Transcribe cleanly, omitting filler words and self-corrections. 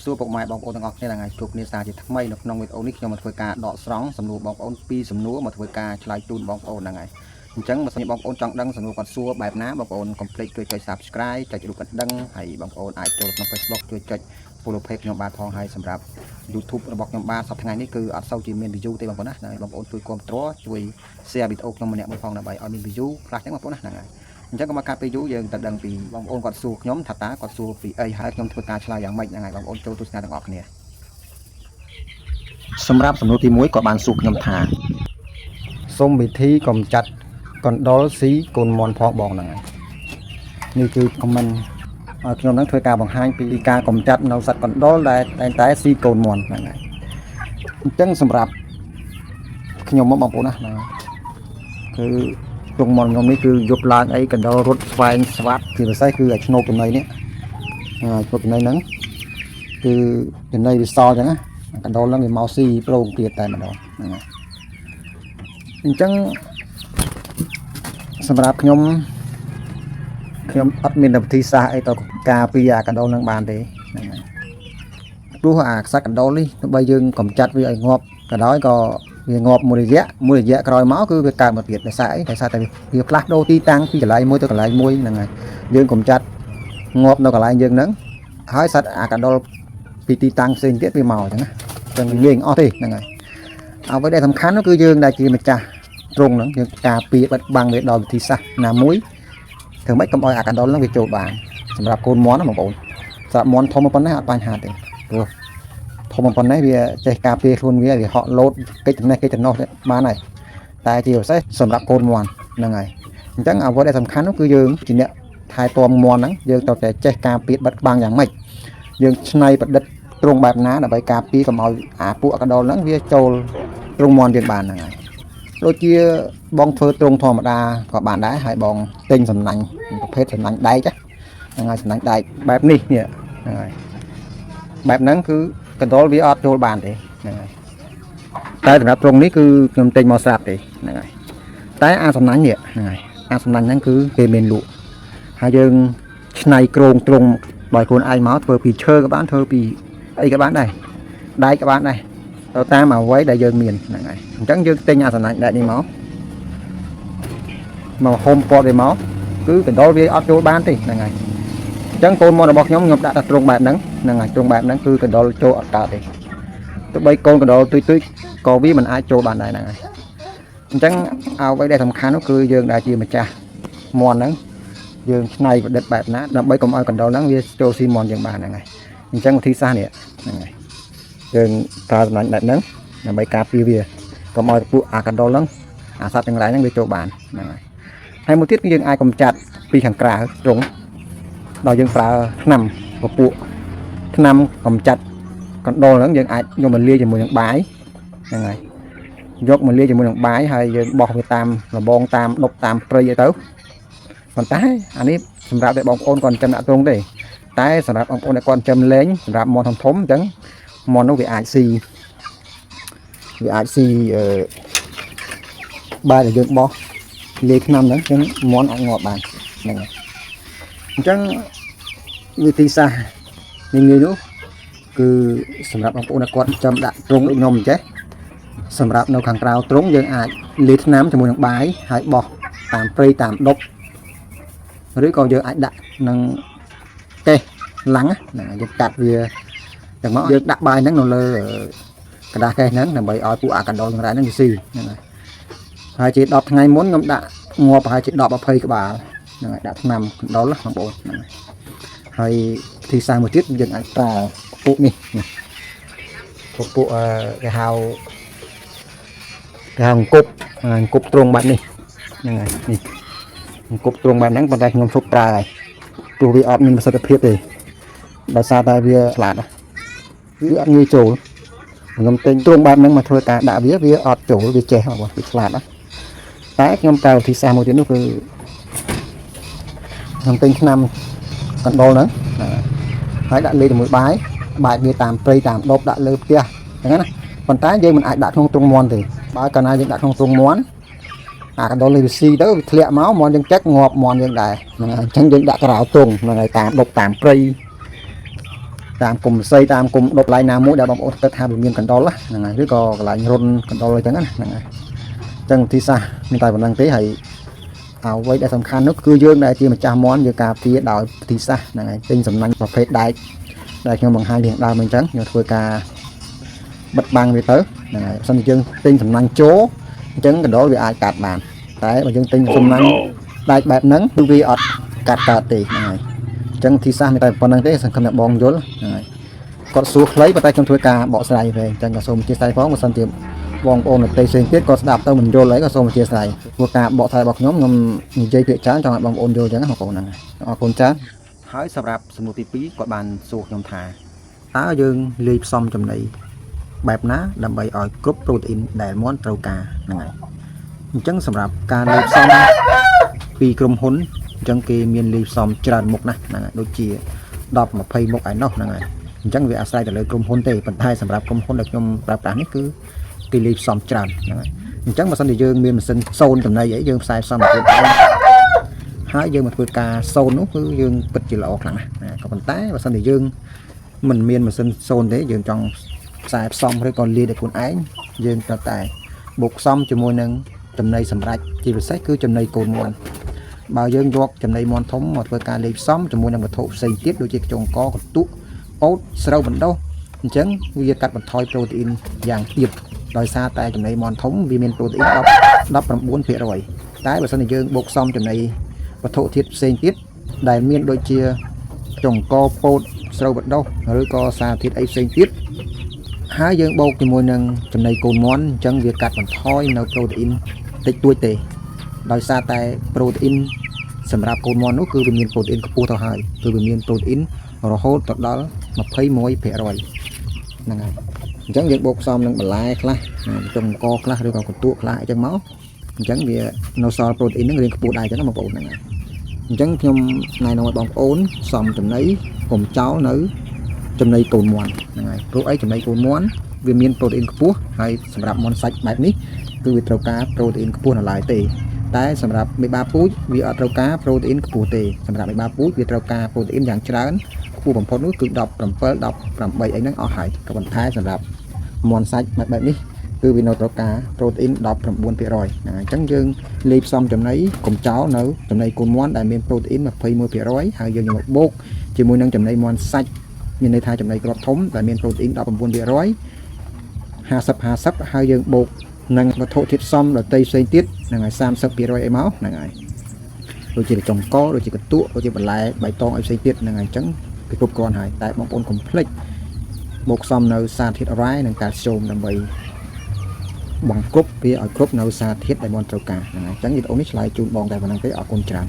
សួរពុកម៉ែបងប្អូនទាំងអស់គ្នាថ្ងៃជួបគ្នាសារជាថ្មីនៅក្នុងវីដេអូនេះខ្ញុំមកធ្វើការដកស្រង់សំណួរបងប្អូន2សំណួរមកធ្វើការឆ្លើយជូនបងប្អូនហ្នឹងហើយអញ្ចឹងបើសិនជាបងប្អូនចង់ដឹងសំណួរគាត់សួរបែបណាបងប្អូនកុំភ្លេចជួយចុច Subscribe ចុចរូបកណ្ដឹងហើយបងប្អូនអាចចូលក្នុង Facebook ជួយចុច Follow Page ខ្ញុំបាទផងហើយសម្រាប់ YouTube របស់ខ្ញុំបាទសប្តាហ៍ថ្ងៃនេះគឺអត់សូវជាមាន view ទេបងប្អូនណាហើយបងប្អូនជួយគាំទ្រជួយ share វីដេអូខ្ញុំម្នាក់មួយផងដើម្បីឲ្យមាន view ខ្លះចឹងបងប្អូនណាហ្នឹងហើយអញ្ចឹងក៏មកកាត់ពីយូរយើងទៅដឹងពីបងប្អូនគាត់សួរខ្ញុំថាតើគាត់សួរពីអីហើយខ្ញុំធ្វើការឆ្លើយយ៉ាងម៉េចហ្នឹងហើយបងប្អូនចូលទស្សនាទាំងអស់គ្នាសម្រាប់សំណួរទី1គាត់បានសួរខ្ញុំថាសូមវិធីកំចាត់កណ្ដុរស៊ីកូនមន់ផងបងហ្នឹងហើយនេះគឺ comment ឲ្យខ្ញុំនឹងធ្វើការបង្ហាញពីការកំចាត់នៅសត្វកណ្ដុរដែលតែស៊ីកូនមន់ហ្នឹងហើយអញ្ចឹងសម្រាប់ខ្ញុំមកបងប្អូនណាគឺទ្រង់មន់ខ្ញុំនេះគឺយប់ឡើងអីកណ្ដុររត់ស្វែងស្វាត់ជាពិសេសគឺឲ្យឆ្នោតចំណីនេះឆ្នោតចំណីហ្នឹងគឺចំណីវាសល់អញ្ចឹងណាកណ្ដុរហ្នឹងវាមកស៊ីប្រងទៀតតែម្ដងហ្នឹងហើយអញ្ចឹងសម្រាប់ខ្ញុំអត់មានវិធីសាស្ត្រអីទៅការពារអាកណ្ដុរហ្នឹងបានទេហ្នឹងហើយព្រោះអាខ្សាច់កណ្ដុរនេះបើយើងកំចាត់វាឲ្យងាប់ក៏ដោយក៏វាងាប់មួយរយៈក្រោយមកគឺវាកើតមកទៀតដោយសារអីដោយសារតែវាផ្លាស់ប្ដូរទីតាំងពីកន្លែងមួយទៅកន្លែងមួយហ្នឹងហើយយើងកំចាត់ងាប់នៅកន្លែងយើងហ្នឹងហើយសត្វអាកណ្ដុរពីទីតាំងផ្សេងទៀតវាមកអញ្ចឹងណាចឹងវាអស់ទេហ្នឹងហើយអ្វីដែលសំខាន់នោះគឺយើងដែលជាម្ចាស់ទ្រង់ហ្នឹងយើងការពារបិទបាំងវាដោយវិធីសាស្ត្រណាមួយធ្វើម៉េចកុំឲ្យអាកណ្ដុរហ្នឹងវាចូលបានសម្រាប់កូនមន់ណាបងប្អូនសម្រាប់មន់ធំប៉ុណ្ណេះអត់បញ្ហាទេព្រោះធំប៉ុណ្ណេះវាចេះការពារខ្លួនវាហក់លោតកិច្ចចំណេះកិច្ចចំណោះបានហើយតែជាពិសេសសម្រាប់កូនមន់ហ្នឹងហើយអញ្ចឹងអ្វីដែលសំខាន់នោះគឺយើងជាអ្នកថែទាំមន់ហ្នឹងយើងត្រូវតែចេះការពារបិទបាំងយ៉ាងម៉េចយើងច្នៃប្រឌិតទ្រង់បែបណាដើម្បីការពារកុំឲ្យអាពួកអាកណ្ដុរហ្នឹងវាចូលទ្រង់មន់យើងបានហ្នឹងហើយដូចជាបងធ្វើទ្រង់ធម្មតាក៏បានដែរហើយបងទិញសំណាញ់ប្រភេទសំណាញ់ដែកហ្នឹងហើយសំណាញ់ដែកបែបនេះហ្នឹងហើយបែបហ្នឹងគឺកណ្ដុរវាអត់ចូលបានទេហ្នឹងហើយតែសម្រាប់ទ្រង់នេះគឺខ្ញុំទិញមកស្រាប់ទេហ្នឹងហើយតែអាសំណាញ់នេះហ្នឹងហើយអាសំណាញ់ហ្នឹងគឺគេមានលក់ហើយយើងឆ្នៃក្រងទ្រង់ដោយខ្លួនឯងមកធ្វើពីឈើក៏បានធ្វើពីអីក៏បានដែរដែកក៏បានដែរទៅតាមអ្វីដែលយើងមានហ្នឹងហើយអញ្ចឹងយើងទិញអាសំណាញ់ដែកនេះមកហុំពតវាមកគឺកណ្ដុរវាអត់ចូលបានទេហ្នឹងហើយអញ្ចឹងកូនមន់របស់ខ្ញុំដាក់តែទ្រង់បែបហ្នឹងហ្នឹងហើយទ្រង់បែបហ្នឹងគឺកណ្ដុរចូលអត់កើតទេទោះបីកូនកណ្ដុរទុយក៏វាមិនអាចចូលបានដែរហ្នឹងហើយអញ្ចឹងអ្វីដែលសំខាន់នោះគឺយើងដែលជាម្ចាស់មន់ហ្នឹងយើងច្នៃប្រឌិតបែបណាដើម្បីកុំឲ្យកណ្ដុរហ្នឹងវាចូលស៊ីមន់យើងបានហ្នឹងហើយអញ្ចឹងវិធីសាស្ត្រនេះហ្នឹងហើយយើងប្រើសំណាញ់បែបហ្នឹងដើម្បីការពារវាកុំឲ្យពួកអាកណ្ដុរហ្នឹងអាសត្វទាំងឡាយហ្នឹងវាចូលបានហ្នឹងហើយមួយទៀតគឺយើងអាចកំចាត់ពីខាងក្រៅទ្រង់ដល់យើងប្រើថ្នាំពពួកថ្នាំកំចាត់កណ្ដុរហ្នឹងយើងអាចយកមកលាយជាមួយនឹងបាយហ្នឹងហើយយកមកលាយជាមួយនឹងបាយហើយយើងបោះវាតាមរបងតាមដុបតាមព្រៃអីទៅប៉ុន្តែអានេះសម្រាប់តែបងប្អូនគាត់ចិញ្ចឹមដាក់ទ្រង់ទេតែសម្រាប់បងប្អូនដែលគាត់ចិញ្ចឹមលេងសម្រាប់មន់ធំអញ្ចឹងមន់នោះវាអាចស៊ីបាយដែលយើងបោះលាយថ្នាំហ្នឹងអញ្ចឹងមន់អាចងាប់បានហ្នឹងហើយអញ្ចឹងវិធីសាស្ត្រងាយៗនោះគឺសម្រាប់បងប្អូនដែលគាត់ចាំដាក់ទ្រង់ដូចខ្ញុំអញ្ចេះសម្រាប់នៅខាងក្រៅទ្រង់យើងអាចលាយថ្នាំជាមួយនឹងបាយហើយបោះតាមព្រៃតាមដុបឬក៏យើងអាចដាក់នឹងកេះឡាំងហ្នឹងយើងកាត់វាទាំងមកយើងដាក់បាយហ្នឹងនៅលើกระดาษកេះហ្នឹងដើម្បីឲ្យពួកអាកណ្ដុរទាំងឡាយហ្នឹងវាស៊ីហ្នឹងហើយជា10ថ្ងៃមុនខ្ញុំដាក់ងាប់ប្រហែលជា10 20ក្បាលហ្នឹងហើយដាក់ថ្នាំកណ្ដុរបងប្អូនហ្នឹងហើយវិធីសាស្ត្រមួយទៀតយើងអាចប្រើពួកនេះពួកគេហៅអង្គប់ទ្រង់បែបនេះហ្នឹងហើយនេះអង្គប់ទ្រង់បែបហ្នឹងប៉ុន្តែខ្ញុំឈប់ប្រើហើយព្រោះវាអត់មានប្រសិទ្ធភាពទេដោយសារតែវាឆ្លាតវាអត់ងាយចូលខ្ញុំទិញទ្រង់បែបហ្នឹងមកធ្វើការដាក់វាអត់ចូលវាចេះបងវាឆ្លាតណាតែខ្ញុំប្រើវិធីសាស្ត្រមួយទៀតនោះគឺខ្ញុំទិញថ្នាំកណ្ដុរហ្នឹងហើយដាក់លេខជាមួយបាយវាតាមព្រៃតាមដុបដាក់លើផ្ទះអញ្ចឹងណាប៉ុន្តែយើងមិនអាចដាក់ក្នុងទ្រង់មន់ទេបើកាលណាយើងដាក់ក្នុងទ្រង់មន់អាកណ្ដុរលេខវាស៊ីទៅវាធ្លាក់មកមន់យើងចឹកងាប់មន់យើងដែរហ្នឹងហើយអញ្ចឹងយើងដាក់ក្រៅទ្រង់ហ្នឹងហើយតាមដុបតាមព្រៃ តាមគុំស័យតាមគុំដប់ឡាយណាមួយដែលបងប្អូនគិតថាវាមានកណ្ដុរហ្នឹងហើយឬក៏កន្លែងរុនកណ្ដុរអីចឹងណាហ្នឹងហើយអញ្ចឹងទីសាស្ត្រមានតែប៉ុណ្្នឹងទេហើយអ្វីដែលសំខាន់នោះគឺយើងដែលជាម្ចាស់មន់យើងការពារដោយទីសាស្ត្រហ្នឹងហើយទិញសំណាញ់ប្រភេទដែកដែលខ្ញុំបង្ហាញរៀងដើមអញ្ចឹងយើងធ្វើការបិទបាំងវាទៅហ្នឹងហើយបើសិនជាយើងទិញសំណាញ់ចូលអញ្ចឹងកណ្ដុរវាអាចកាត់បានតែបើយើងទិញសំណាញ់ដែកបែបហ្នឹងគឺវាអត់កាត់កើតទេហ្នឹងហើយអញ្ចឹងទីសាស្ត្រមានតែប៉ុណ្្នឹងទេសង្ឃឹមថាបងយល់ហ្នឹងហើយគាត់សួរខ្លីប៉ុន្តែខ្ញុំធ្វើការបកស្រាយវិញអញ្ចឹងក៏សូមអធិស្ឋានផងបើសិនជាបងប្អូននៅទីផ្សេងទៀតក៏ស្ដាប់ទៅមិនយល់អីក៏សូមអធិស្ឋានព្រោះការបកស្រាយរបស់ខ្ញុំនិយាយពាក្យច្រើនចង់ឲ្យបងប្អូនយល់អញ្ចឹងបងប្អូនហ្នឹងអរគុណច្រើនហើយសម្រាប់សំណួរទី2គាត់បានសួរខ្ញុំថាតើយើងលាយផ្សំចំណីបែបណាដើម្បីឲ្យគ្រប់ប្រូតអ៊ីនដែលមាន់ត្រូវការហ្នឹងហើយអញ្ចឹងសម្រាប់ការលាយផ្សំពីក្រុមហ៊ុនអញ្ចឹងគេមានលាយផ្សំច្រើនមុខណាស់ហ្នឹងហើយដូចជា10 20មុខឯណោះហ្នឹងហើយអញ្ចឹងវាអាស្រ័យទៅលើក្រុមហ៊ុនទេប៉ុន្តែសម្រាប់ក្រុមហ៊ុនដែលខ្ញុំប្រើប្រាស់នេះគឺគេលាយផ្សំច្រើនហ្នឹងហើយអញ្ចឹងបើសិនជាយើងមានម៉ាស៊ីនសូនចំណីអីយើងផ្សាយផ្សំទៅឯងហើយយើងមកធ្វើការសូននោះគឺយើងពិតជាល្អខ្លាំងណាស់ក៏ប៉ុន្តែបើសិនជាយើងមិនមានម៉ាស៊ីនសូនទេយើងចង់ផ្សាយផ្សំឬក៏លាយដោយខ្លួនឯងយើងត្រូវតែបុកផ្សំជាមួយនឹងចំណីសម្រាប់ជាពិសេសគឺចំណីកូនមាន់បើយើងយកចំណីមាន់ធំមកធ្វើការលាយផ្សំជាមួយនឹងវត្ថុផ្សេងទៀតដូចជាខ្យងកកន្ទក់អូតស្រូវបណ្ដុះអញ្ចឹងវាកាត់បន្ថយប្រូតេអ៊ីនយ៉ាងទាបដោយសារតែចំណីមាន់ធំវាមានប្រូតេអ៊ីន19%តែបើសិនជាយើងបុកផ្សំចំណីវត្ថុធាតុផ្សេងទៀតដែលមានដូចជាខ្យងកពោតស្រូវបណ្ដុះឬក៏សារធាតុអីផ្សេងទៀតហើយយើងបូកជាមួយនឹងចំណីកូនមាន់អញ្ចឹងវាកាត់បន្ថយនៅប្រូតេអ៊ីនតិចតួចទេដោយសារតែប្រូតេអ៊ីនសម្រាប់កូនមាន់នោះគឺវាមានប្រូតេអ៊ីនខ្ពស់ទៅហើយគឺវាមានប្រូតេអ៊ីនរហូតដល់21%ហ្នឹងហើយអញ្ចឹងយើងបូកផ្សំនឹងបន្លែខ្លះខ្យងកខ្លះឬក៏កន្ទក់ខ្លះអញ្ចឹងមកអញ្ចឹងវានៅសល់ប្រូតេអ៊ីនហ្នឹងរៀងខ្ពស់ដែរអញ្ចឹងបងប្អូនហ្នឹងហើយអញ្ចឹងខ្ញុំណែនាំឲ្យបងប្អូនផ្សំចំណីកុំចោលនៅចំណីកូនមាន់ហ្នឹងហើយព្រោះអីចំណីកូនមាន់វាមានប្រូតេអ៊ីនខ្ពស់ហើយសម្រាប់មាន់សាច់បែបនេះគឺវាត្រូវការប្រូតេអ៊ីនខ្ពស់នៅឡើយទេតែសម្រាប់មេបាពូជវាអត់ត្រូវការប្រូតេអ៊ីនខ្ពស់ទេសម្រាប់មេបាពូជវាត្រូវការប្រូតេអ៊ីនយ៉ាងច្រើនខ្ពស់បំផុតនោះគឺ17 18អីហ្នឹងអស់ហើយក៏ប៉ុន្តែសម្រាប់មាន់សាច់បែបនេះគឺវានៅត្រូវការប្រូតអ៊ីន19%ហ្នឹងហើយអញ្ចឹងយើងលាយផ្សំចំណីកុំចោលនៅចំណីកូនមាន់ដែលមានប្រូតអ៊ីន21%ហើយយើងយកមកបូកជាមួយនឹងចំណីមាន់សាច់មានន័យថាចំណីគ្រាប់ធំដែលមានប្រូតអ៊ីន19% 50 ហើយយើងបូកនឹងវត្ថុធាតុផ្សំដទៃផ្សេងទៀតហ្នឹងហើយ30%អីមកហ្នឹងហើយដូចជាចុងកដូចជាកន្ទក់ដូចជាបន្លែបៃតងអីផ្សេងទៀតហ្នឹងហើយអញ្ចឹងគឺគ្រប់គ្រាន់ហើយតែបងប្អូនកុំភ្លេចបូកផ្សំនៅសារធាតុរ៉ែនិងកាល់ស្យូមដើម្បីបង្គ្រប់វាឲ្យគ្រប់នៅសារធាតុដែលបានត្រូវការហ្នឹងហើយអញ្ចឹងវីដេអូនេះឆ្លើយជូនបងតែប៉ុណ្្នឹងទេអរគុណច្រើន